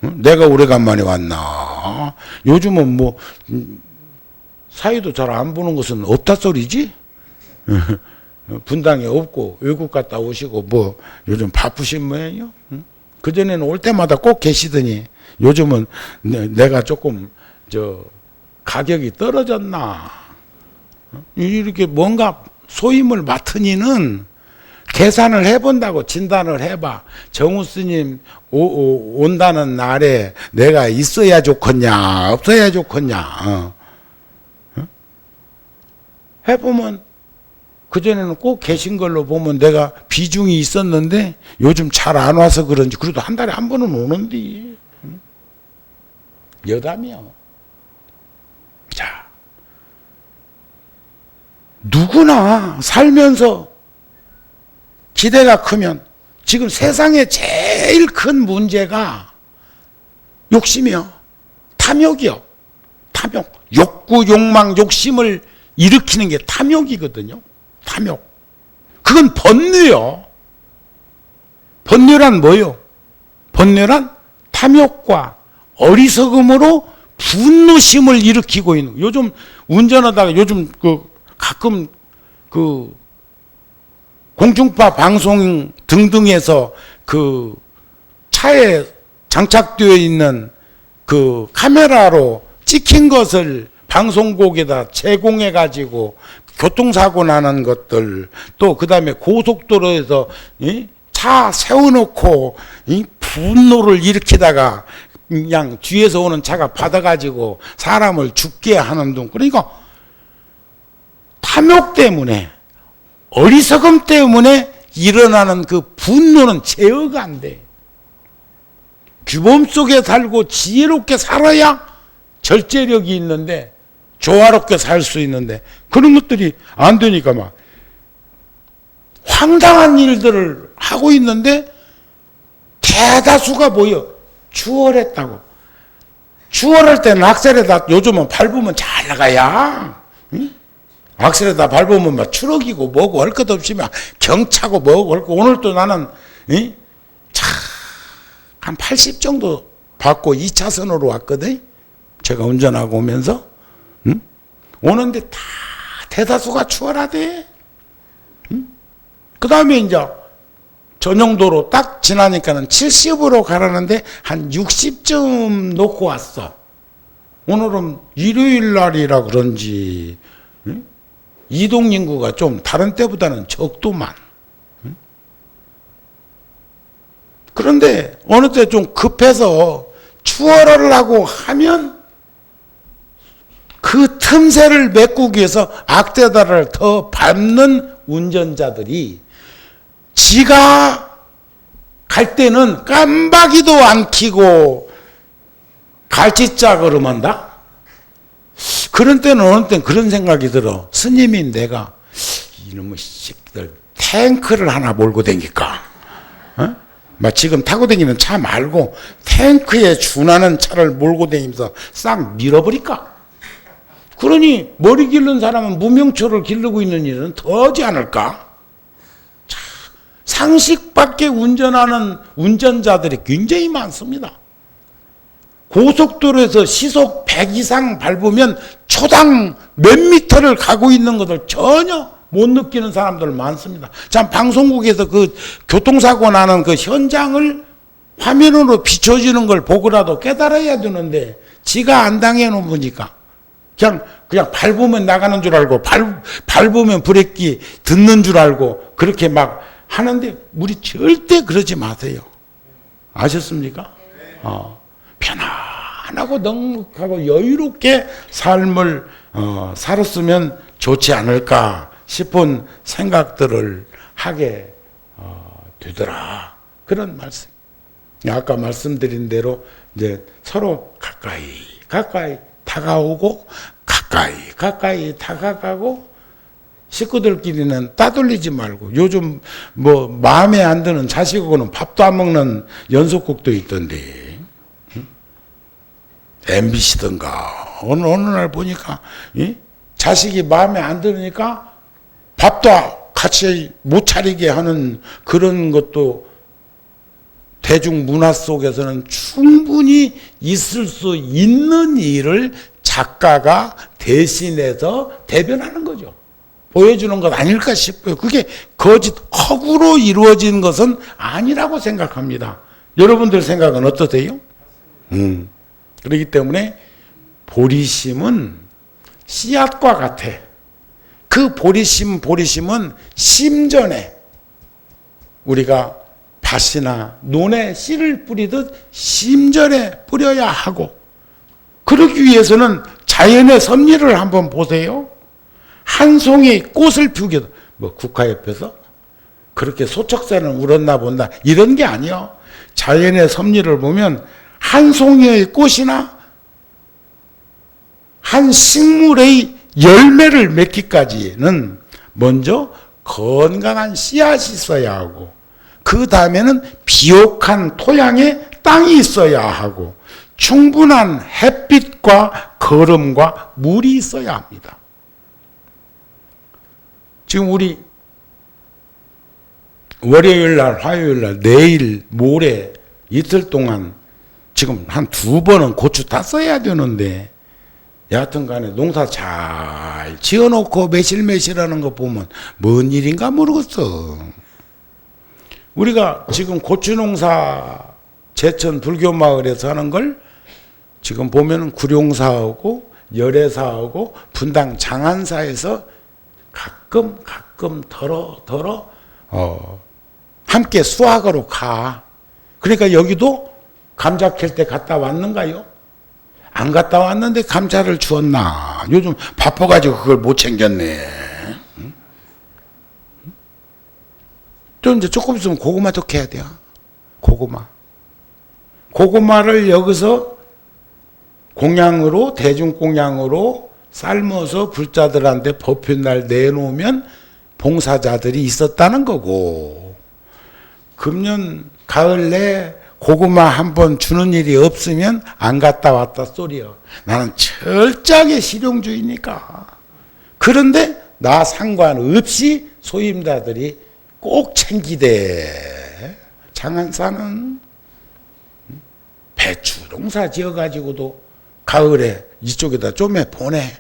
내가 오래간만에 왔나? 요즘은 뭐 사이도 잘 안 보는 것은 없다 소리지? 분당에 없고 외국 갔다 오시고 뭐 요즘 바쁘신 모양이요? 그전에는 올 때마다 꼭 계시더니 요즘은 내가 조금 가격이 떨어졌나? 이렇게 뭔가 소임을 맡으니는 계산을 해본다고. 진단을 해봐. 정우 스님 온다는 날에 내가 있어야 좋겠냐 없어야 좋겠냐. 해보면 그전에는 꼭 계신 걸로 보면 내가 비중이 있었는데 요즘 잘 안 와서 그런지 그래도 한 달에 한 번은 오는데. 여담이요. 자, 누구나 살면서 기대가 크면 지금 세상에 제일 큰 문제가 욕심이요. 탐욕이요. 탐욕. 욕구, 욕망, 욕심을 일으키는 게 탐욕이거든요. 탐욕. 그건 번뇌요. 번뇌란 뭐요? 번뇌란 탐욕과 어리석음으로 분노심을 일으키고 있는. 요즘 운전하다가 요즘 가끔 공중파 방송 등등에서 차에 장착되어 있는 카메라로 찍힌 것을 방송국에다 제공해 가지고 교통사고 나는 것들, 또 그다음에 고속도로에서 차 세워놓고 분노를 일으키다가 그냥 뒤에서 오는 차가 받아가지고 사람을 죽게 하는 등. 그러니까 탐욕 때문에, 어리석음 때문에 일어나는 그 분노는 제어가 안 돼. 규범 속에 살고 지혜롭게 살아야 절제력이 있는데, 조화롭게 살 수 있는데, 그런 것들이 안 되니까 막 황당한 일들을 하고 있는데 대다수가 뭐예요? 추월했다고. 추월할 때는 악셀에다 요즘은 밟으면 잘 나가야. 응? 악셀에다 밟으면 막 추럭이고 뭐고 할 것 없이 막 경차고 뭐고 할 거. 오늘 또 나는 한 80 정도 받고 2차선으로 왔거든. 제가 운전하고 오면서. 응? 오는데 다 대다수가 추월하대. 응? 그 다음에 이제 전용도로 딱 지나니까는 70으로 가라는데 한 60쯤 놓고 왔어. 오늘은 일요일 날이라 그런지 응? 이동 인구가 좀 다른 때보다는 적도만. 응? 그런데 어느 때 좀 급해서 추월하려고 하면 그 틈새를 메꾸기 위해서 악대다를 더 밟는 운전자들이 지가 갈 때는 깜박이도 안 켜고 갈짓짝으로 만다? 그런 때는 어느 때는 그런 생각이 들어. 스님인 내가 이놈의 새끼들 탱크를 하나 몰고 다니까. 어? 막 지금 타고 다니는 차 말고 탱크에 준하는 차를 몰고 다니면서 싹 밀어버릴까? 그러니 머리 기른 사람은 무명초를 기르고 있는 일은 더하지 않을까? 상식 밖에 운전하는 운전자들이 굉장히 많습니다. 고속도로에서 시속 100 이상 밟으면 초당 몇 미터를 가고 있는 것을 전혀 못 느끼는 사람들 많습니다. 참 방송국에서 그 교통사고 나는 그 현장을 화면으로 비춰주는 걸 보고라도 깨달아야 되는데 지가 안 당해 놓으니까 그냥 밟으면 나가는 줄 알고 밟으면 브레이크 듣는 줄 알고 그렇게 막 하는데 우리 절대 그러지 마세요. 아셨습니까? 편안하고 넉넉하고 여유롭게 삶을 살았으면 좋지 않을까 싶은 생각들을 하게 되더라. 그런 말씀. 아까 말씀드린 대로 이제 서로 가까이 다가오고 가까이 다가가고 식구들끼리는 따돌리지 말고 요즘 뭐 마음에 안 드는 자식하고는 밥도 안 먹는 연속극도 있던데 MBC든가 어느 날 보니까 자식이 마음에 안 들으니까 밥도 같이 못 차리게 하는 그런 것도 대중문화 속에서는 충분히 있을 수 있는 일을 작가가 대신해서 대변하는 거죠. 보여주는 것 아닐까 싶어요. 그게 거짓 허구로 이루어진 것은 아니라고 생각합니다. 여러분들 생각은 어떠세요? 그렇기 때문에 보리심은 씨앗과 같아. 그 보리심은 심전에 우리가 밭이나 논에 씨를 뿌리듯 심전에 뿌려야 하고, 그러기 위해서는 자연의 섭리를 한번 보세요. 한 송이 꽃을 피우게, 뭐 국화협회에서 그렇게 소쩍새는 울었나 본다 이런 게 아니요. 자연의 섭리를 보면 한 송이의 꽃이나 한 식물의 열매를 맺기까지는 먼저 건강한 씨앗이 있어야 하고, 그 다음에는 비옥한 토양에 땅이 있어야 하고, 충분한 햇빛과 거름과 물이 있어야 합니다. 지금 우리 월요일날, 화요일날, 내일, 모레 이틀 동안 지금 한 2번은 고추 다 써야 되는데, 여하튼 간에 농사 잘 지어놓고 매실매실하는 거 보면 뭔 일인가 모르겠어. 우리가 지금 고추 농사 제천 불교마을에서 하는 걸 지금 보면 구룡사하고 열애사하고 분당 장안사에서 가끔 덜어 함께 수확으로 가. 그러니까 여기도 감자 캘 때 갔다 왔는가요? 안 갔다 왔는데 감자를 주었나? 요즘 바빠가지고 그걸 못 챙겼네. 또 이제 조금 있으면 고구마도 캐야 돼요. 고구마를 여기서 공양으로, 대중공양으로 삶아서 불자들한테 법회날 내놓으면 봉사자들이 있었다는 거고, 금년 가을 내 고구마 한 번 주는 일이 없으면 안 갔다 왔다 소리요. 나는 철저하게 실용주의니까. 그런데 나 상관없이 소임자들이 꼭 챙기대. 장안사는 배추 농사 지어가지고도 가을에 이쪽에다 좀에 보내.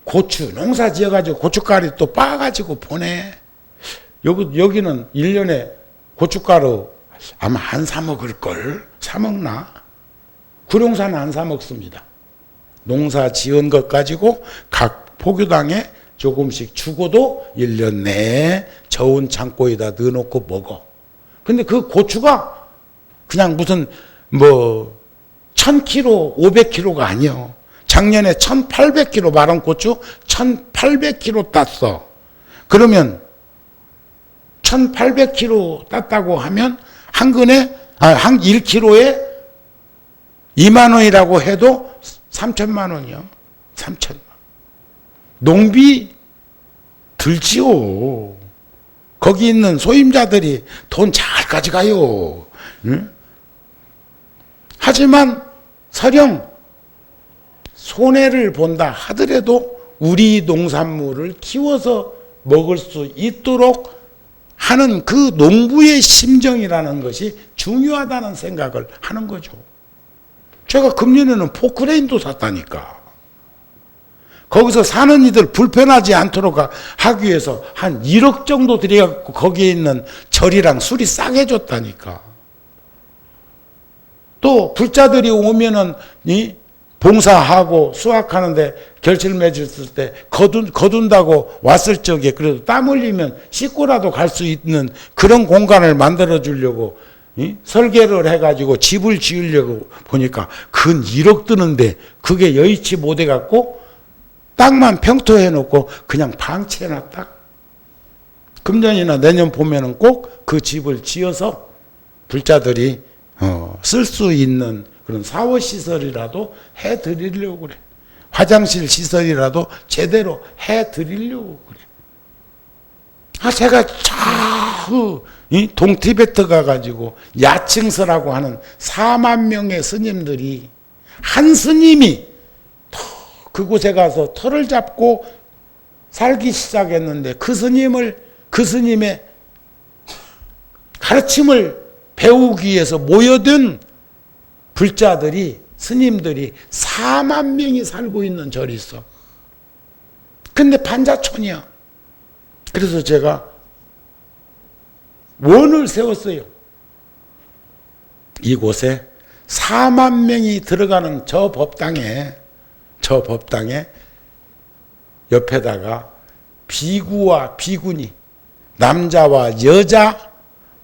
고추 농사 지어가지고 고춧가루 또 빻아가지고 보내. 여기는 1년에 고춧가루 아마 안 사 먹을걸? 사 먹나? 구룡사는 안 사 먹습니다. 농사 지은 것 가지고 각 포교당에 조금씩 주고도 1년 내에 저온 창고에다 넣어놓고 먹어. 근데 그 고추가 그냥 무슨 1000kg, 500kg가 아니요. 작년에 1800kg 마른 고추 1800kg 땄어. 그러면 1800kg 땄다고 하면 한 1kg에 2만 원이라고 해도 3천만 원이요. 3천만. 농비 들지요. 거기 있는 소임자들이 돈 잘 가져가요. 응? 하지만 설령 손해를 본다 하더라도 우리 농산물을 키워서 먹을 수 있도록 하는 그 농부의 심정이라는 것이 중요하다는 생각을 하는 거죠. 제가 금년에는 포크레인도 샀다니까. 거기서 사는 이들 불편하지 않도록 하기 위해서 한 1억 정도 들여갖고 거기에 있는 절이랑 술이 싸게 줬다니까. 또 불자들이 오면은 봉사하고 수확하는데 결실 맺었을 때 거둔다고 왔을 적에 그래도 땀 흘리면 씻고라도 갈 수 있는 그런 공간을 만들어 주려고 설계를 해가지고 집을 지으려고 보니까 근 1억 드는데 그게 여의치 못해갖고 땅만 평토해 놓고 그냥 방치해 놨다. 금년이나 내년 봄에는 꼭 그 집을 지어서 불자들이 쓸 수 있는 그런 사후시설이라도 해드리려고 그래. 화장실 시설이라도 제대로 해드리려고 그래. 제가 저 동티베트 가가지고 야칭서라고 하는 4만 명의 스님들이 한 스님이 그곳에 가서 터를 잡고 살기 시작했는데 그 스님의 가르침을 배우기 위해서 모여든 불자들이, 스님들이 4만 명이 살고 있는 절이 있어. 근데 반자촌이야. 그래서 제가 원을 세웠어요. 이곳에 4만 명이 들어가는 저 법당에 옆에다가 비구와 비구니, 남자와 여자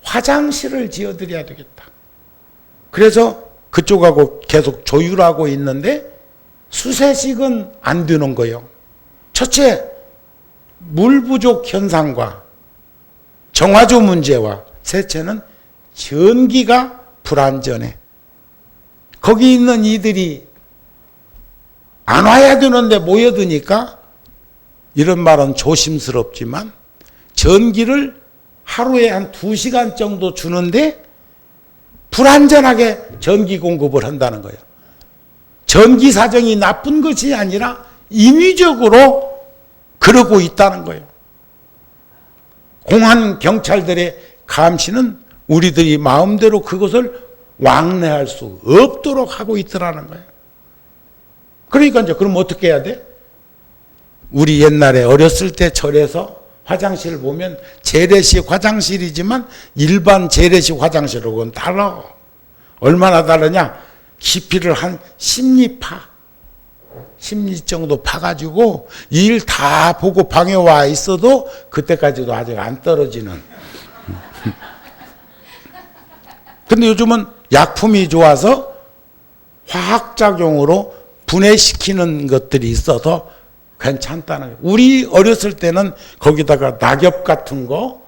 화장실을 지어드려야 되겠다. 그래서 그쪽하고 계속 조율하고 있는데 수세식은 안 되는 거예요. 첫째, 물 부족 현상과 정화조 문제와 셋째는 전기가 불안전해. 거기 있는 이들이 안 와야 되는데 모여드니까, 이런 말은 조심스럽지만 전기를 하루에 한 2시간 정도 주는데 불안전하게 전기 공급을 한다는 거예요. 전기 사정이 나쁜 것이 아니라 인위적으로 그러고 있다는 거예요. 공안 경찰들의 감시는 우리들이 마음대로 그것을 왕래할 수 없도록 하고 있더라는 거예요. 그러니까 이제 그럼 어떻게 해야 돼? 우리 옛날에 어렸을 때 절에서 화장실을 보면 재래식 화장실이지만 일반 재래식 화장실하고는 달라. 얼마나 다르냐? 깊이를 한 10리 파. 10리 정도 파가지고 일 다 보고 방에 와 있어도 그때까지도 아직 안 떨어지는. 근데 요즘은 약품이 좋아서 화학작용으로 분해시키는 것들이 있어서 괜찮다는 거예요. 우리 어렸을 때는 거기다가 낙엽 같은 거,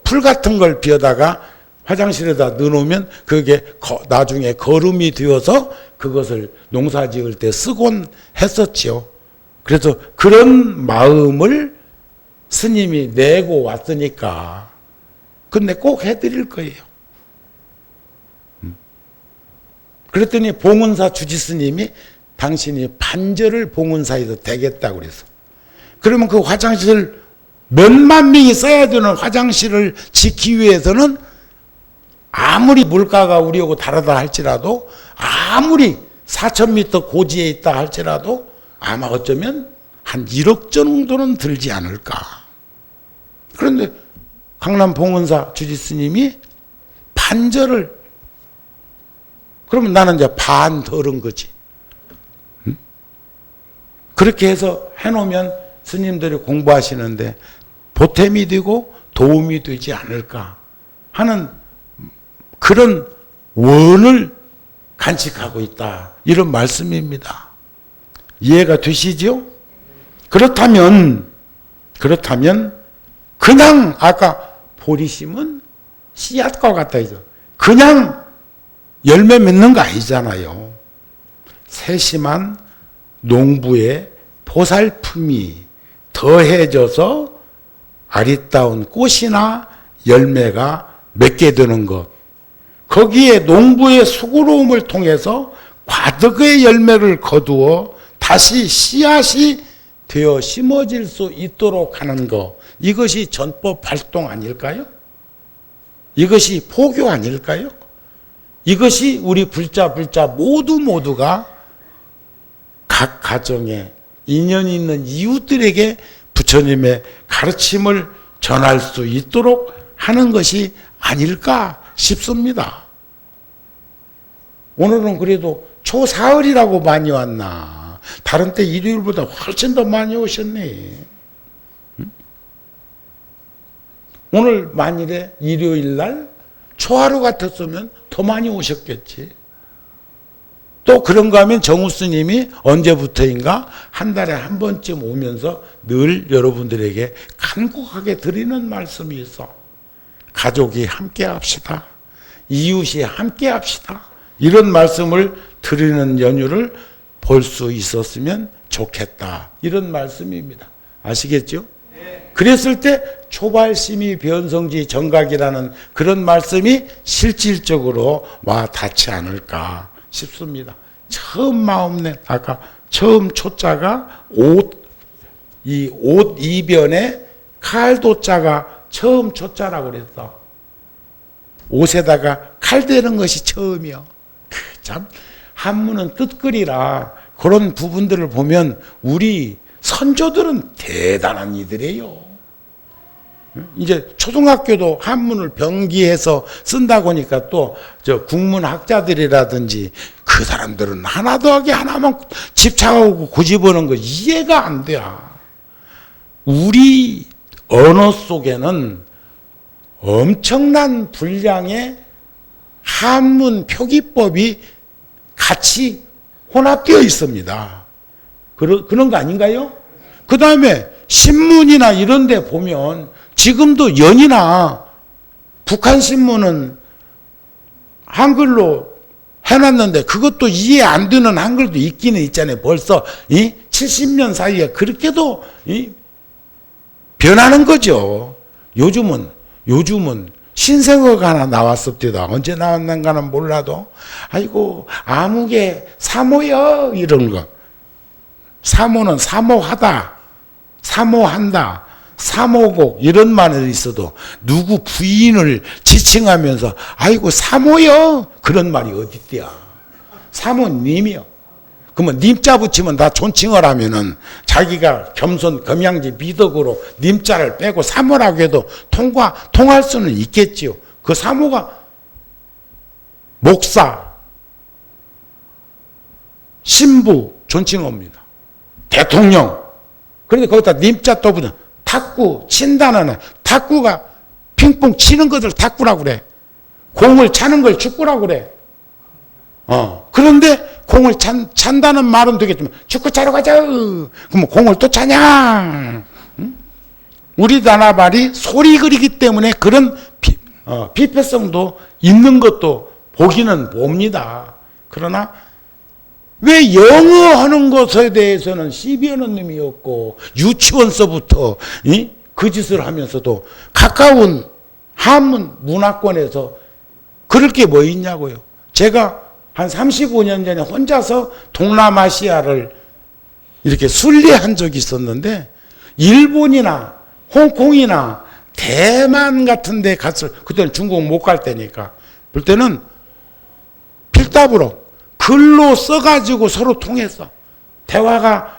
풀 같은 걸 비워다가 화장실에다 넣어놓으면 그게 나중에 거름이 되어서 그것을 농사 지을 때 쓰곤 했었지요. 그래서 그런 마음을 스님이 내고 왔으니까 근데 꼭 해드릴 거예요. 그랬더니 봉은사 주지스님이 당신이 반절을 봉은사에서 되겠다고 그래서. 그러면 그 화장실 몇만 명이 써야 되는 화장실을 짓기 위해서는 아무리 물가가 우리하고 다르다 할지라도, 아무리 4,000m 고지에 있다 할지라도 아마 어쩌면 한 1억 정도는 들지 않을까. 그런데 강남 봉은사 주지스님이 반절을, 그러면 나는 이제 반 덜은 거지. 그렇게 해서 해놓으면 스님들이 공부하시는데 보탬이 되고 도움이 되지 않을까 하는 그런 원을 간직하고 있다. 이런 말씀입니다. 이해가 되시죠? 그렇다면 그냥 아까 보리심은 씨앗과 같다 해서 그냥 열매 맺는 거 아니잖아요. 세심한 농부의 보살품이 더해져서 아리따운 꽃이나 열매가 맺게 되는 것. 거기에 농부의 수고로움을 통해서 과덕의 열매를 거두어 다시 씨앗이 되어 심어질 수 있도록 하는 것. 이것이 전법 활동 아닐까요? 이것이 포교 아닐까요? 이것이 우리 불자 모두가 각 가정에 인연 있는 이웃들에게 부처님의 가르침을 전할 수 있도록 하는 것이 아닐까 싶습니다. 오늘은 그래도 초사흘이라고 많이 왔나. 다른 때 일요일보다 훨씬 더 많이 오셨네. 오늘 만일에 일요일 날 초하루 같았으면 더 많이 오셨겠지. 또 그런가 하면 정우 스님이 언제부터인가 한 달에 한 번쯤 오면서 늘 여러분들에게 간곡하게 드리는 말씀이 있어. 가족이 함께 합시다. 이웃이 함께 합시다. 이런 말씀을 드리는 연유를 볼 수 있었으면 좋겠다. 이런 말씀입니다. 아시겠죠? 네. 그랬을 때 초발심이 변성지 정각이라는 그런 말씀이 실질적으로 와 닿지 않을까 싶습니다. 처음 마음내, 아까 처음 초자가 옷 이변에 칼도자가 처음 초자라고 그랬어. 옷에다가 칼 대는 것이 처음이요. 참 한문은 뜻글이라 그런 부분들을 보면 우리 선조들은 대단한 이들이에요. 이제 초등학교도 한문을 병기해서 쓴다고 하니까 또 저 국문학자들이라든지 그 사람들은 하나 더하기 하나만 집착하고 고집어는 거 이해가 안 돼. 우리 언어 속에는 엄청난 분량의 한문 표기법이 같이 혼합되어 있습니다. 그런 거 아닌가요? 그 다음에 신문이나 이런 데 보면 지금도 연이나 북한 신문은 한글로 해놨는데 그것도 이해 안 되는 한글도 있기는 있잖아요. 벌써 70년 사이에 그렇게도 변하는 거죠. 요즘은 신생어가 하나 나왔습니다. 언제 나왔는가는 몰라도 아이고 아무개 사모여 이런 거. 사모는 사모하다, 사모한다, 사모곡 이런 말이 있어도 누구 부인을 지칭하면서 아이고 사모여 그런 말이 어딨대야. 사모님이요. 그러면 님자 붙이면 다 존칭을 하면은 자기가 겸손 겸양지 미덕으로 님자를 빼고 사모라고 해도 통할 수는 있겠지요. 그 사모가 목사, 신부 존칭어입니다. 대통령. 그러니까 거기다 님자 또 붙여. 탁구 친다는 탁구가 핑퐁 치는 것을 탁구라고 그래. 공을 차는 걸 축구라고 그래. 그런데 공을 찬다는 말은 되겠지만 축구 차러 가자. 그럼 공을 또 차냐? 응? 우리나라 말이 소리 그리기 때문에 그런 비폐성도 있는 것도 보기는 봅니다. 그러나 왜 영어 하는 것에 대해서는 시비하는 놈이 없고 유치원서부터 그 짓을 하면서도 가까운 한문 문화권에서 그럴 게 뭐 있냐고요. 제가 한 35년 전에 혼자서 동남아시아를 이렇게 순례한 적이 있었는데 일본이나 홍콩이나 대만 같은 데 갔을 그때는 중국 못 갈 때니까 볼 때는 필답으로 글로 써가지고 서로 통했어. 대화가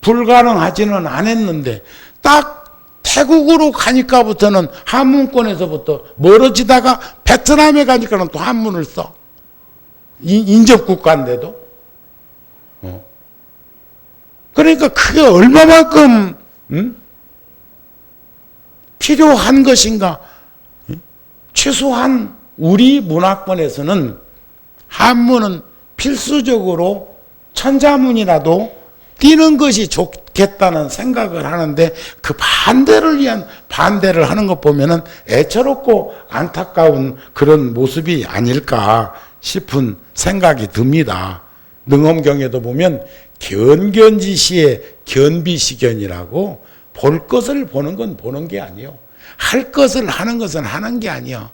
불가능하지는 않았는데 딱 태국으로 가니까부터는 한문권에서부터 멀어지다가 베트남에 가니까는 또 한문을 써. 인접국가인데도. 그러니까 그게 얼마만큼 필요한 것인가. 최소한 우리 문화권에서는 한문은 필수적으로 천자문이라도 띄는 것이 좋겠다는 생각을 하는데 그 반대를 위한 반대를 하는 것 보면은 애처롭고 안타까운 그런 모습이 아닐까 싶은 생각이 듭니다. 능엄경에도 보면 견견지시의 견비시견이라고 볼 것을 보는 건 보는 게 아니요. 할 것을 하는 것은 하는 게 아니요.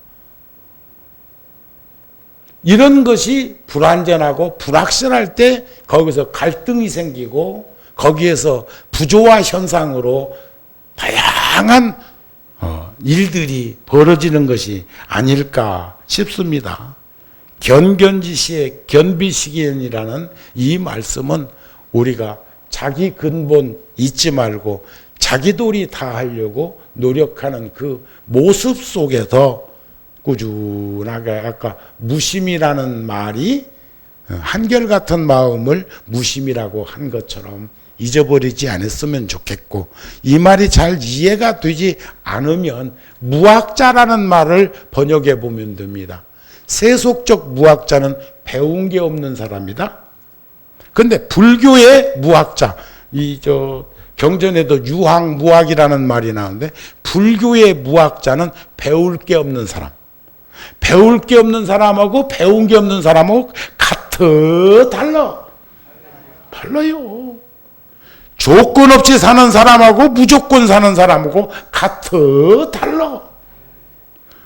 이런 것이 불완전하고 불확실할 때 거기서 갈등이 생기고 거기에서 부조화 현상으로 다양한 일들이 벌어지는 것이 아닐까 싶습니다. 견견지시의 견비시견이라는 이 말씀은 우리가 자기 근본 잊지 말고 자기돌이 다 하려고 노력하는 그 모습 속에서 꾸준하게 아까 무심이라는 말이 한결같은 마음을 무심이라고 한 것처럼 잊어버리지 않았으면 좋겠고 이 말이 잘 이해가 되지 않으면 무학자라는 말을 번역해 보면 됩니다. 세속적 무학자는 배운 게 없는 사람이다. 근데 불교의 무학자 경전에도 유학무학이라는 말이 나오는데 불교의 무학자는 배울 게 없는 사람. 배울 게 없는 사람하고 배운 게 없는 사람하고 달라요. 조건 없이 사는 사람하고 무조건 사는 사람하고 달라.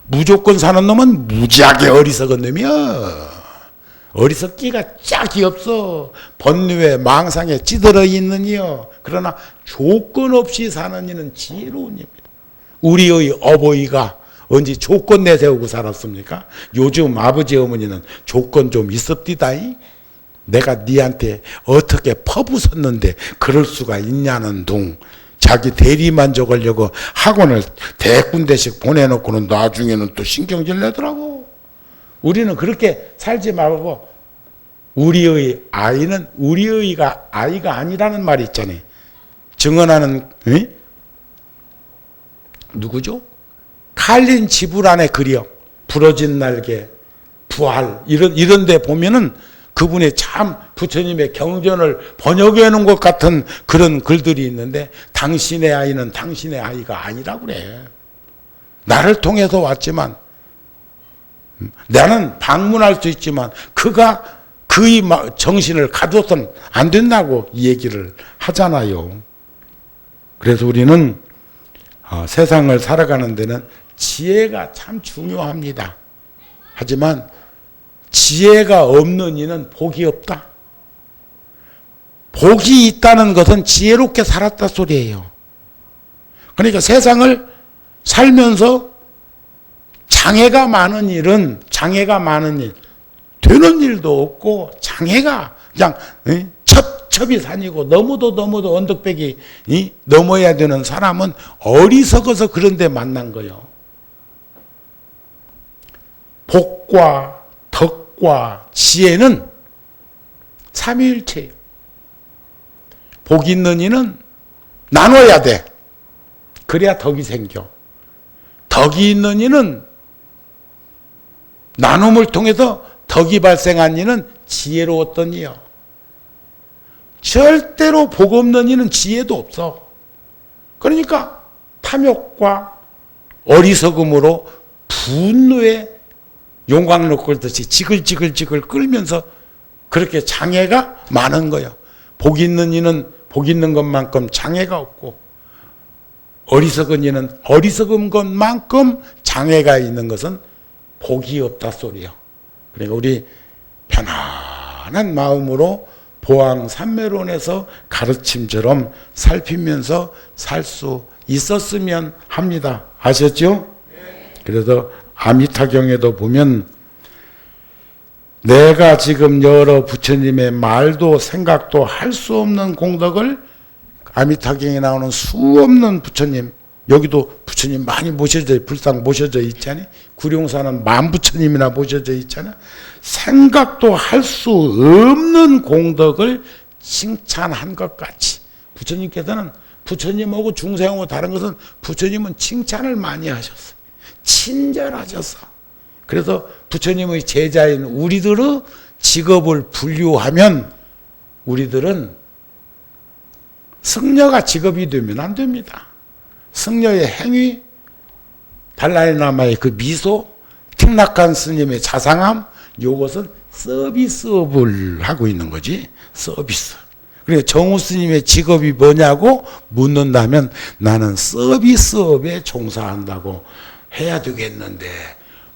무조건 사는 놈은 무지하게 어리석은 놈이야. 어리석기가 짝이 없어. 번뇌에 망상에 찌들어 있는 이여. 그러나 조건 없이 사는 이는 지혜로운 입니다. 우리의 어버이가 언제 조건 내세우고 살았습니까? 요즘 아버지 어머니는 조건 좀 있었디다이. 내가 니한테 어떻게 퍼부었는데 그럴 수가 있냐는 둥. 자기 대리만족하려고 학원을 대군데씩 보내놓고는 나중에는 또 신경질 내더라고. 우리는 그렇게 살지 말고 우리의 아이는 우리의 아이가 아니라는 말이 있잖아요. 증언하는 누구죠? 칼린 지불 안에 그려 부러진 날개, 부활 이런 데 보면은 그분의 참 부처님의 경전을 번역해 놓은 것 같은 그런 글들이 있는데, 당신의 아이는 당신의 아이가 아니라고 그래. 나를 통해서 왔지만, 나는 방문할 수 있지만 그가 그의 정신을 가둬서는 안 된다고 이 얘기를 하잖아요. 그래서 우리는 세상을 살아가는 데는 지혜가 참 중요합니다. 하지만 지혜가 없는 이는 복이 없다. 복이 있다는 것은 지혜롭게 살았다 소리예요. 그러니까 세상을 살면서 장애가 많은 일은, 장애가 많은 일, 되는 일도 없고, 장애가 그냥 첩첩이 산이고 넘어도 언덕배기 넘어야 되는 사람은 어리석어서 그런 데 만난 거예요. 복과 덕과 지혜는 삼위일체예요. 복 있는 이는 나눠야 돼. 그래야 덕이 생겨. 덕이 있는 이는 나눔을 통해서 덕이 발생한 이는 지혜로웠던 이요. 절대로 복 없는 이는 지혜도 없어. 그러니까 탐욕과 어리석음으로 분노에 용광로 끌듯이 지글지글 끌면서 그렇게 장애가 많은 거예요. 복 있는 이는 복 있는 것만큼 장애가 없고, 어리석은 이는 어리석은 것만큼 장애가 있는 것은 복이 없다 소리요. 그러니까 우리 편안한 마음으로 보왕산매론에서 가르침처럼 살피면서 살 수 있었으면 합니다. 아셨죠? 그래서 아미타경에도 보면 내가 지금 여러 부처님의 말도 생각도 할 수 없는 공덕을, 아미타경에 나오는 수 없는 부처님, 여기도 부처님 많이 모셔져, 불상 모셔져 있잖아요. 구룡사는 만부처님이나 모셔져 있잖아요. 생각도 할 수 없는 공덕을 칭찬한 것 같이, 부처님께서는 부처님하고 중생하고 다른 것은 부처님은 칭찬을 많이 하셨어요. 친절하셨어. 그래서 부처님의 제자인 우리들의 직업을 분류하면 우리들은 승려가 직업이 되면 안 됩니다. 승려의 행위, 달라이라마의 그 미소, 틱낙한 스님의 자상함, 이것은 서비스업을 하고 있는 거지. 서비스. 그래서 정우 스님의 직업이 뭐냐고 묻는다면 나는 서비스업에 종사한다고 해야 되겠는데,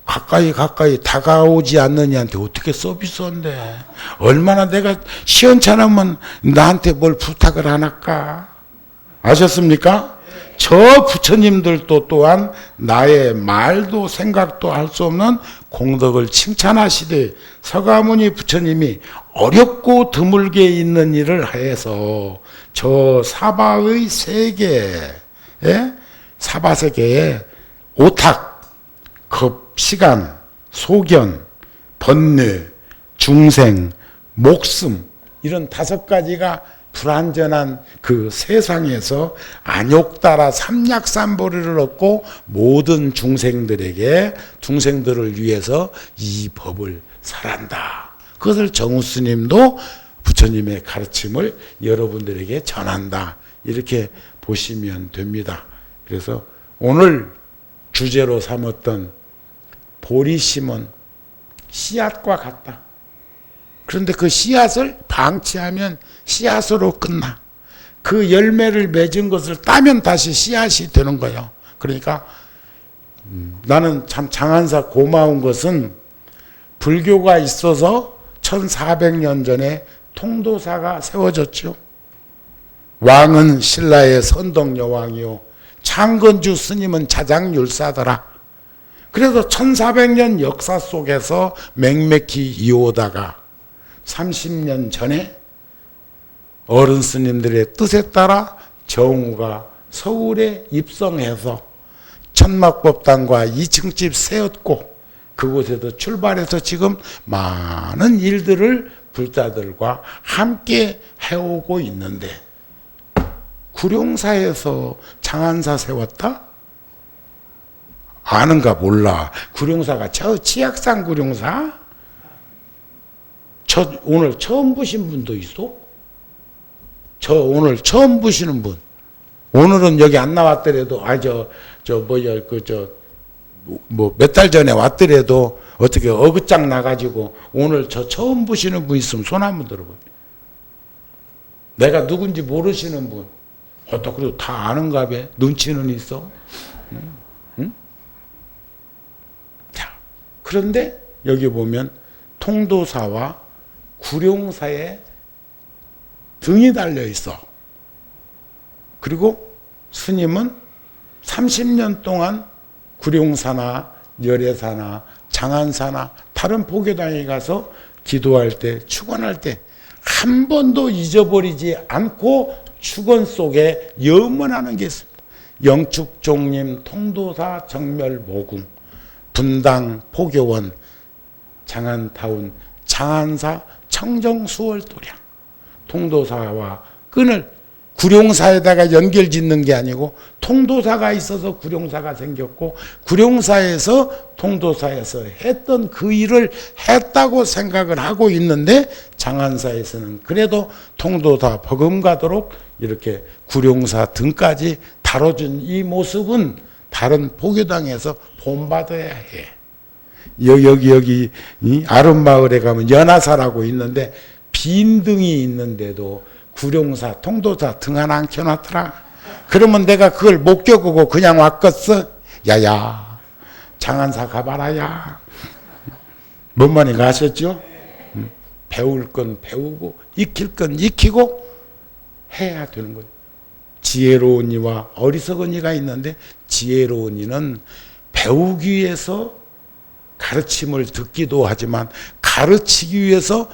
가까이 다가오지 않는 이한테 어떻게 서비스인데, 얼마나 내가 시원찮으면 나한테 뭘 부탁을 안 할까? 아셨습니까? 저 부처님들도 또한 나의 말도 생각도 할 수 없는 공덕을 칭찬하시되, 서가모니 부처님이 어렵고 드물게 있는 일을 해서 저 사바의 세계에, 사바세계에 오탁, 급, 시간, 소견, 번뇌, 중생, 목숨, 이런 5가지가 불완전한 그 세상에서 안욕따라 삼약삼보리를 얻고 모든 중생들에게, 중생들을 위해서 이 법을 설한다. 그것을 정우스님도 부처님의 가르침을 여러분들에게 전한다. 이렇게 보시면 됩니다. 그래서 오늘 주제로 삼았던 보리 심은 씨앗과 같다. 그런데 그 씨앗을 방치하면 씨앗으로 끝나. 그 열매를 맺은 것을 따면 다시 씨앗이 되는 거예요. 그러니까 나는 참 장한사 고마운 것은 불교가 있어서 1400년 전에 통도사가 세워졌죠. 왕은 신라의 선덕여왕이요, 창건주 스님은 자장율사더라. 그래서 1400년 역사 속에서 맹맥히 이어오다가 30년 전에 어른 스님들의 뜻에 따라 정우가 서울에 입성해서 천막법당과 2층집 세웠고, 그곳에서 출발해서 지금 많은 일들을 불자들과 함께 해오고 있는데, 구룡사에서 장한사 세웠다? 아는가 몰라. 구룡사가 저 치악산 구룡사? 저 오늘 처음 보신 분도 있어? 저 오늘 처음 보시는 분. 오늘은 여기 안 나왔더라도 몇 달 전에 왔더라도 어떻게 어긋장 나가지고 오늘 저 처음 보시는 분 있으면 손 한번 들어봐요. 내가 누군지 모르시는 분. 그래도 다 아는가 봐. 눈치는 있어. 응? 자, 그런데 여기 보면 통도사와 구룡사에 등이 달려 있어. 그리고 스님은 30년 동안 구룡사나 열애사나 장안사나 다른 포교당에 가서 기도할 때, 축원할 때 한 번도 잊어버리지 않고 축원 속에 염원하는 게 있습니다. 영축종림 통도사 정멸모궁 분당 포교원 장안타운 장안사 청정수월도량 통도사와 끈을 구룡사에다가 연결 짓는 게 아니고 통도사가 있어서 구룡사가 생겼고 구룡사에서 통도사에서 했던 그 일을 했다고 생각을 하고 있는데 장안사에서는 그래도 통도사 버금가도록 이렇게 구룡사 등까지 다뤄준 이 모습은 다른 포교당에서 본받아야 해. 여기 이 아름마을에 가면 연화사라고 있는데 빈 등이 있는데도 구룡사, 통도사 등 하나 안 켜놨더라. 그러면 내가 그걸 못 겪고 그냥 왔겠어? 야야, 장안사 가봐라, 야. 뭔 말인가 아셨죠? 배울 건 배우고, 익힐 건 익히고 해야 되는 거예요. 지혜로운 이와 어리석은 이가 있는데, 지혜로운 이는 배우기 위해서 가르침을 듣기도 하지만, 가르치기 위해서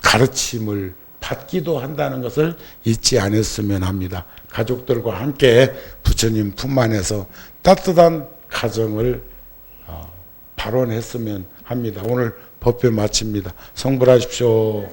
가르침을 받기도 한다는 것을 잊지 않았으면 합니다. 가족들과 함께 부처님 품 안에서 따뜻한 가정을 발원했으면 합니다. 오늘 법회 마칩니다. 성불하십시오.